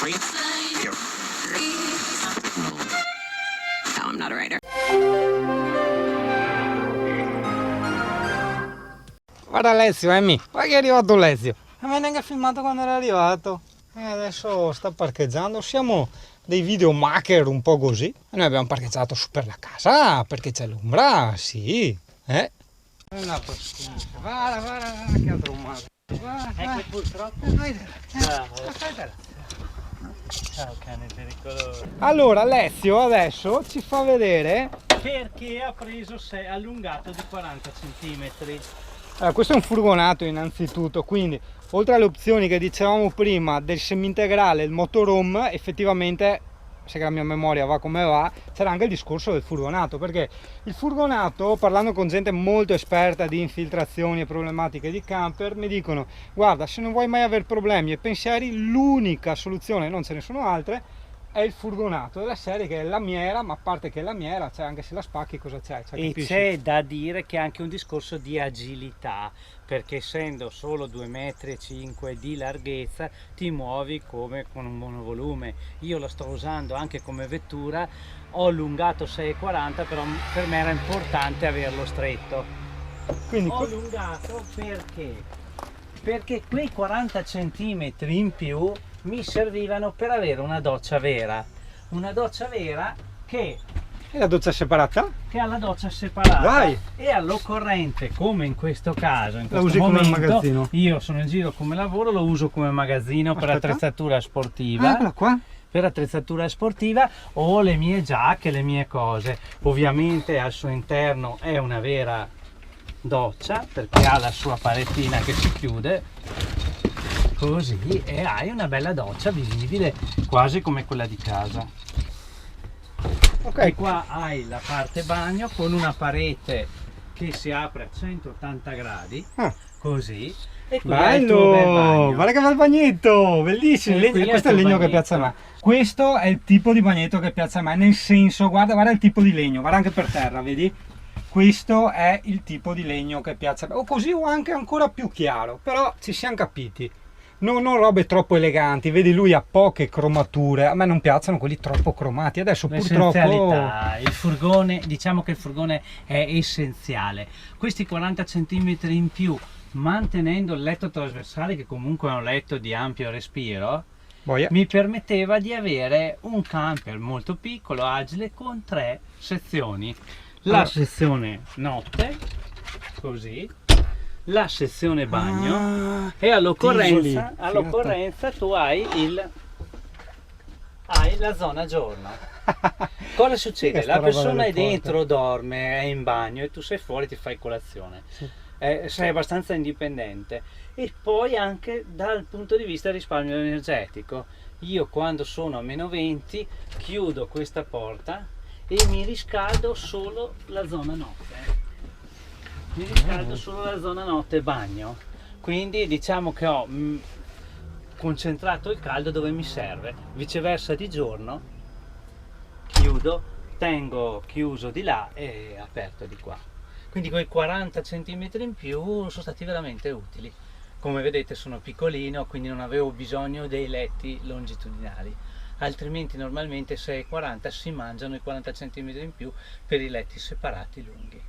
No, I'm not a writer. Guarda Alessio, Emmy, guarda che è arrivato Alessio. Non mi hai neanche filmato quando era arrivato. E adesso sta parcheggiando. Siamo dei videomaker un po' così. E noi abbiamo parcheggiato su per la casa perché c'è l'ombra, sì. Una pastiglia. Guarda, che ha trombato. Ecco purtroppo. Ciao. Ciao cane pericoloso. Allora Alessio adesso ci fa vedere. Perché ha preso se allungato di 40 cm. Allora, questo è un furgonato innanzitutto, quindi oltre alle opzioni che dicevamo prima del semi-integrale e il motorhome, effettivamente, se la mia memoria va come va, c'era anche il discorso del furgonato, perché il furgonato, parlando con gente molto esperta di infiltrazioni e problematiche di camper, mi dicono: guarda, se non vuoi mai avere problemi e pensieri, l'unica soluzione, non ce ne sono altre, è il furgonato della serie, che è lamiera, ma a parte che è lamiera, cioè anche se la spacchi cosa c'è? E c'è da dire che è anche un discorso di agilità, perché essendo solo 2,5 m di larghezza ti muovi come con un monovolume. Io lo sto usando anche come vettura, ho allungato 6,40, però per me era importante averlo stretto. Quindi Ho allungato perché quei 40 cm in più mi servivano per avere una doccia vera che è la doccia separata? ha la doccia separata. Dai! E all'occorrente, come in questo caso, in La questo usi come momento, magazzino? io sono in giro come lavoro, lo uso come magazzino per Aspetta. attrezzatura sportiva. Eccola qua. Per attrezzatura sportiva o le mie giacche, le mie cose. Ovviamente al suo interno è una vera doccia, perché ha la sua parettina che si chiude così e hai una bella doccia visibile quasi come quella di casa. Ok, E qua hai la parte bagno con una parete che si apre a 180 gradi, Ah. così, e qui hai il tuo bel bello! bagno. Guarda che bel bagnetto! Bellissimo! E qui è Questo è il il tuo legno che bagnetto. piace a me. Questo è il tipo di bagnetto che piace a me, nel senso, guarda il tipo di legno, guarda anche per terra, vedi? Questo è il tipo di legno che piace a me. O così o anche ancora più chiaro, però ci siamo capiti. Non robe troppo eleganti, vedi lui ha poche cromature, a me non piacciono quelli troppo cromati, adesso purtroppo... L'essenzialità, il furgone, diciamo che il furgone è essenziale. Questi 40 cm in più, mantenendo il letto trasversale, che comunque è un letto di ampio respiro, Boia. mi permetteva di avere un camper molto piccolo, agile, con 3 sezioni. La Allora. sezione notte, così, la sezione bagno, Ah, e all'occorrenza tisoli, all'occorrenza tu hai la zona giorno. Cosa succede? Figa sta La roba persona delle è dentro, dorme, è in bagno e tu sei fuori, ti fai colazione. Sì. Sei abbastanza indipendente. E poi anche dal punto di vista del risparmio energetico. Io quando sono a -20 chiudo questa porta e mi riscaldo solo la zona notte. Mi riscaldo solo la zona notte bagno. Quindi diciamo che ho concentrato il caldo dove mi serve. Viceversa di giorno chiudo, tengo chiuso di là e aperto di qua. Quindi quei 40 cm in più sono stati veramente utili. Come vedete sono piccolino, quindi non avevo bisogno dei letti longitudinali, altrimenti normalmente 6,40 si mangiano i 40 cm in più per i letti separati lunghi.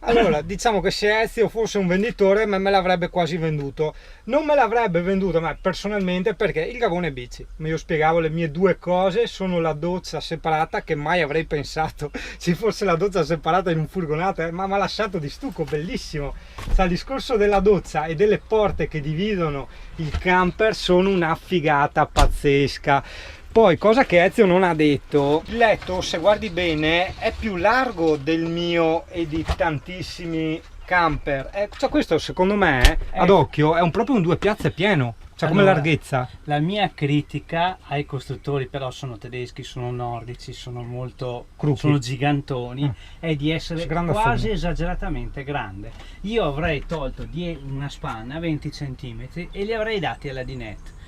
Allora, diciamo che se Ezio fosse un venditore, me l'avrebbe quasi venduto. Non me l'avrebbe venduto a me personalmente, perché il gavone bici. Io spiegavo le mie due cose, sono la doccia separata, che mai avrei pensato ci fosse la doccia separata in un furgonato, ma mi ha lasciato di stucco, bellissimo. Cioè, il discorso della doccia e delle porte che dividono il camper sono una figata pazzesca. Poi, cosa che Ezio non ha detto, il letto, se guardi bene, è più largo del mio e di tantissimi camper. Cioè, questo secondo me, ad occhio, è proprio un 2 piazze pieno, cioè come Allora, larghezza. La mia critica ai costruttori, però sono tedeschi, sono nordici, sono molto Crucchi. sono gigantoni, è di essere Sgrandazzoni. quasi esageratamente grande. Io avrei tolto una spanna 20 cm e li avrei dati alla dinette.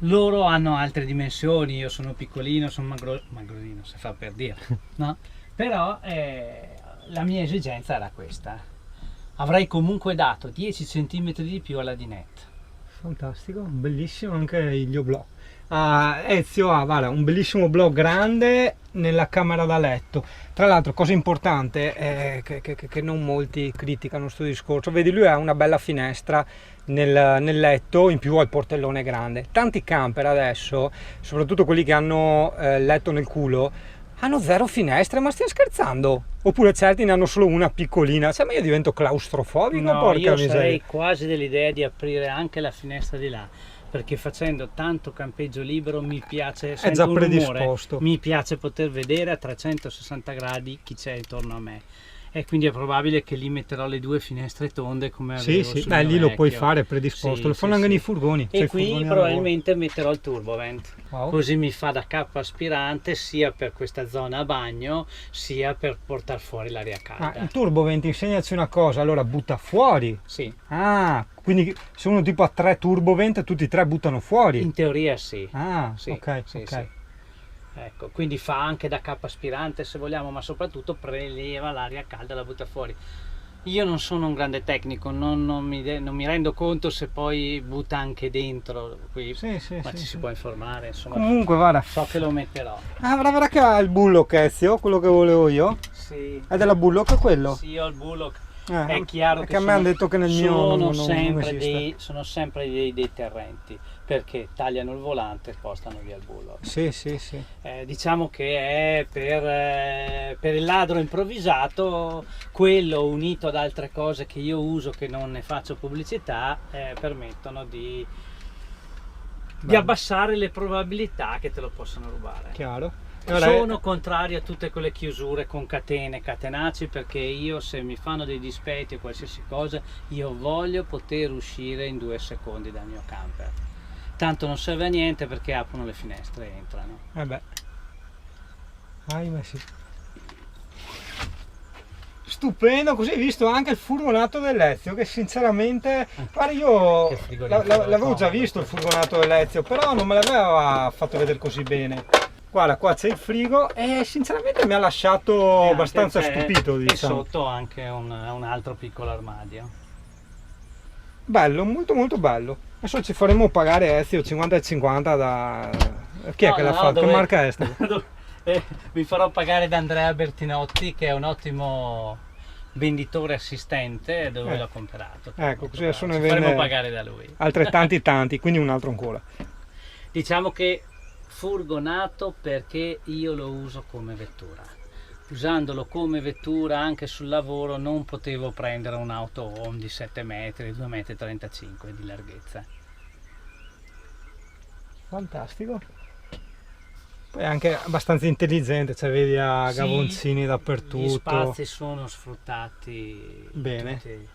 Loro hanno altre dimensioni, io sono piccolino, sono magrolino, si fa per dire, no? Però la mia esigenza era questa. Avrei comunque dato 10 cm di più alla dinette. Fantastico, bellissimo anche gli oblò. Ezio ha, guarda, un bellissimo blog grande nella camera da letto. Tra l'altro, cosa importante che non molti criticano questo discorso, vedi, lui ha una bella finestra nel letto, in più ha il portellone grande. Tanti camper adesso, soprattutto quelli che hanno letto nel culo, hanno zero finestre, ma stiamo scherzando? Oppure certi ne hanno solo una piccolina, cioè, ma io divento claustrofobico, No, porca io miseria. sarei quasi dell'idea di aprire anche la finestra di là, perché facendo tanto campeggio libero mi piace, È sento già un rumore, predisposto. mi piace poter vedere a 360 gradi chi c'è intorno a me. E quindi è probabile che lì metterò le due finestre tonde come Sì, avevo sì, sul beh, mio lì lo puoi vecchio. fare predisposto, Sì, lo fanno sì, anche sì. nei furgoni. cioè E i qui furgoni a probabilmente metterò il turbovent, Wow. così mi fa da cappa aspirante sia per questa zona a bagno sia per portare fuori l'aria lavoro. calda. Il turbovent, insegnaci una cosa, allora butta fuori. Sì, Ah, quindi se uno tipo ha 3 turbovent, tutti e 3 buttano fuori. in teoria sì. Ah, Sì, ok, sì, ok. sì. Ecco, quindi fa anche da cappa aspirante se vogliamo, ma soprattutto preleva l'aria calda e la butta fuori. Io non sono un grande tecnico, non mi rendo conto se poi butta anche dentro qui, Sì, sì, ma sì, ci sì. si può informare, insomma, Comunque, guarda. so che lo metterò. Ah, guarda che ha il bullock, Ezio, quello che volevo io. Sì, È della bullock quello? sì, ho il bullock. Eh, È chiaro perché che a me hanno detto che nel mio non esiste. sono sempre dei deterrenti, perché tagliano il volante e spostano via il bullock. Sì, sì, sì. Diciamo che è per il ladro improvvisato, quello unito ad altre cose che io uso, che non ne faccio pubblicità, permettono di Bello. abbassare le probabilità che te lo possano rubare. Chiaro. E ora- Sono contrario a tutte quelle chiusure con catene, catenacci, perché io, se mi fanno dei dispetti o qualsiasi cosa, io voglio poter uscire in 2 secondi dal mio camper. Tanto non serve a niente perché aprono le finestre e entrano. Beh. Ma sì. Stupendo, così hai visto anche il furgonato dell'Ezio, che sinceramente, guarda, io Che frigorifero l'avevo già comodo. visto il furgonato dell'Ezio, però non me l'aveva fatto vedere così bene. Guarda, qua c'è il frigo e sinceramente mi ha lasciato E abbastanza anche c'è- stupito, E diciamo. sotto anche un altro piccolo armadio. Bello, molto molto bello. Adesso ci faremo pagare Ezio 50/50 da... Chi è No, che l'ha no, fatto? Che dove- marca è sta? Vi farò pagare da Andrea Bertinotti, che è un ottimo venditore assistente, dove l'ho comprato. Ecco, così adesso ne Ci faremo vende pagare da lui. altrettanti tanti, quindi un altro ancora. Diciamo che furgonato perché io lo uso come vettura. Usandolo come vettura anche sul lavoro non potevo prendere un'auto home di 7 metri, 2,35 m di larghezza. Fantastico. Poi è anche abbastanza intelligente, cioè vedi a Sì, gavonzini Gli dappertutto. spazi sono sfruttati Bene. tutti.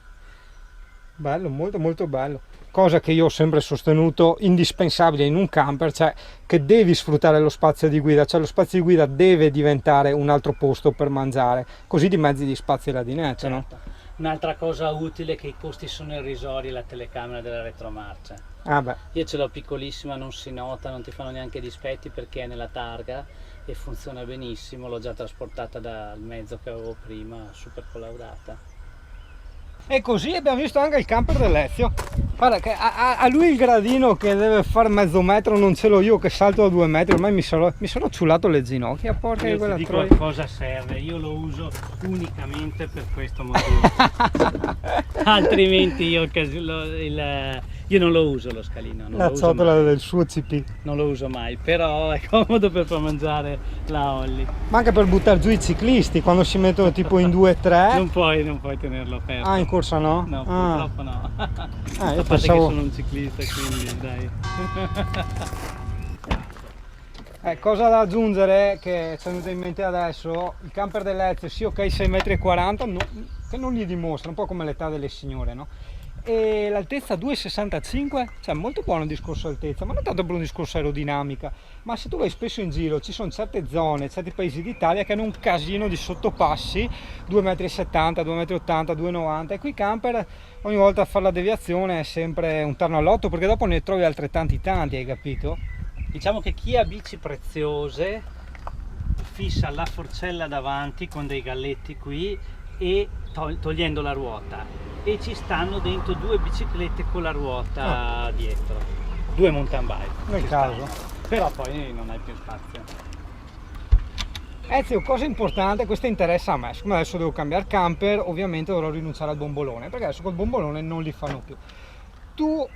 Bello, molto molto bello. Cosa che io ho sempre sostenuto indispensabile in un camper, cioè che devi sfruttare lo spazio di guida, cioè lo spazio di guida deve diventare un altro posto per mangiare, così di mezzi di spazio là dinetto, no? Certo. Un'altra cosa utile è che i costi sono irrisori, la telecamera della retromarcia. Ah beh, Io ce l'ho piccolissima, non si nota, non ti fanno neanche dispetti perché è nella targa e funziona benissimo. L'ho già trasportata dal mezzo che avevo prima, super collaudata. e così abbiamo visto anche il camper dell'Ezio. Guarda che a lui il gradino che deve fare mezzo metro non ce l'ho io che salto a 2 metri, ormai mi sono ciulato le ginocchia, porca Io quella ti dico a troia. cosa serve, io lo uso unicamente per questo motivo. Altrimenti io non lo uso lo scalino, non La lo uso ciotola mai. del suo CP. Non lo uso mai, però è comodo per far mangiare la Holly. Ma anche per buttare giù i ciclisti quando si mettono tipo in 2-3. Non puoi tenerlo aperto. Ah, in corsa no? No, Ah. purtroppo no. Ah, io A parte pensavo- che sono un ciclista, quindi dai. Cosa da aggiungere che ci è venuto in mente adesso, il camper dell'Ezio, sì ok 6,40 m, che non li dimostra, un po' come l'età delle signore, no? E l'altezza 2,65, cioè molto buono il discorso altezza, ma non tanto per un discorso aerodinamica, ma se tu vai spesso in giro ci sono certe zone, certi paesi d'Italia che hanno un casino di sottopassi, 2,70 m, 2,80 m, 2,90 m, e qui i camper ogni volta a fare la deviazione è sempre un tarno all'otto, perché dopo ne trovi altrettanti tanti, hai capito? Diciamo che chi ha bici preziose fissa la forcella davanti con dei galletti qui e togliendo la ruota, e ci stanno dentro 2 biciclette con la ruota dietro, 2 mountain bike. Nel ci caso. stanno. però poi non hai più spazio. Ezio, cosa importante, questa interessa a me, siccome adesso devo cambiare camper, ovviamente dovrò rinunciare al bombolone, perché adesso col bombolone non li fanno più. Tu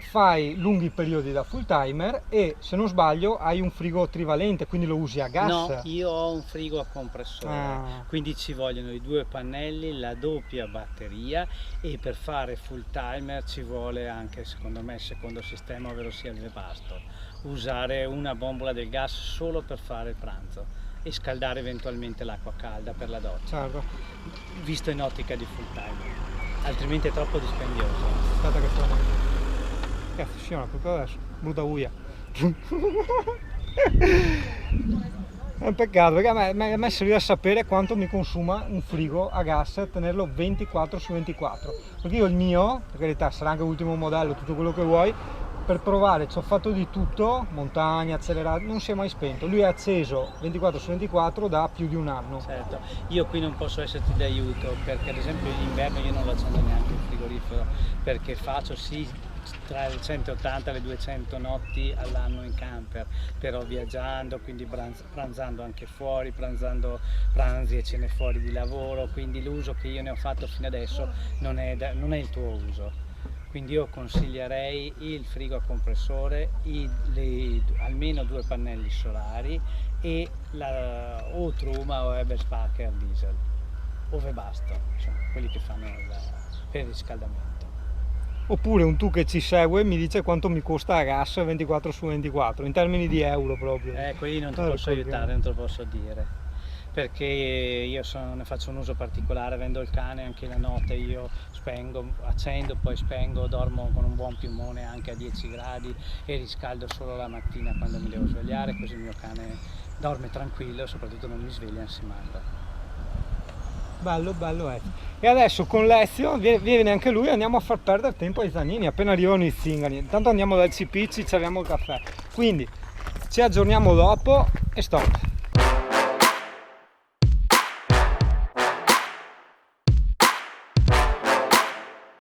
fai lunghi periodi da full timer e, se non sbaglio, hai un frigo trivalente, quindi lo usi a gas? No, io ho un frigo a compressore, Ah. quindi ci vogliono i 2 pannelli, la doppia batteria, e per fare full timer ci vuole anche, secondo me, il secondo sistema, ovvero sia il Webasto, usare una bombola del gas solo per fare il pranzo e scaldare eventualmente l'acqua calda per la doccia, Certo. visto in ottica di full timer, altrimenti è troppo dispendioso. Aspetta che sono. Cazzo, sciona proprio adesso, brutta uia. È un peccato, perché a me serviva sapere quanto mi consuma un frigo a gas, tenerlo 24/24. Perché io il mio, per carità, sarà anche l'ultimo modello, tutto quello che vuoi, per provare ci ho fatto di tutto, montagna, accelerato, non si è mai spento. Lui è acceso 24/24 da più di un anno. Certo, io qui non posso esserti d'aiuto perché ad esempio in inverno io non lo accendo neanche il frigorifero, perché faccio sì tra le 180 e le 200 notti all'anno in camper, però viaggiando, quindi pranzando anche fuori, pranzando pranzi e cene fuori di lavoro, quindi l'uso che io ne ho fatto fino adesso non è il tuo uso. Quindi io consiglierei il frigo a compressore, almeno 2 pannelli solari e o Truma o Eberspacher diesel o Webasto, insomma, quelli che fanno per il riscaldamento. Oppure un tu che ci segue mi dice quanto mi costa a gas 24/24, in termini di euro proprio. Quelli non ti Allora, posso aiutare, non te lo posso dire, perché io ne faccio un uso particolare, avendo il cane anche la notte io spengo, accendo, poi spengo, dormo con un buon piumone anche a 10 gradi e riscaldo solo la mattina quando mi devo svegliare, così il mio cane dorme tranquillo e soprattutto non mi sveglia ansimando. Bello, bello è. E adesso con Lezio viene anche lui, andiamo a far perdere tempo ai zanini appena arrivano i zingari. Intanto andiamo dal CP, ci serviamo il caffè. Quindi ci aggiorniamo dopo e stop.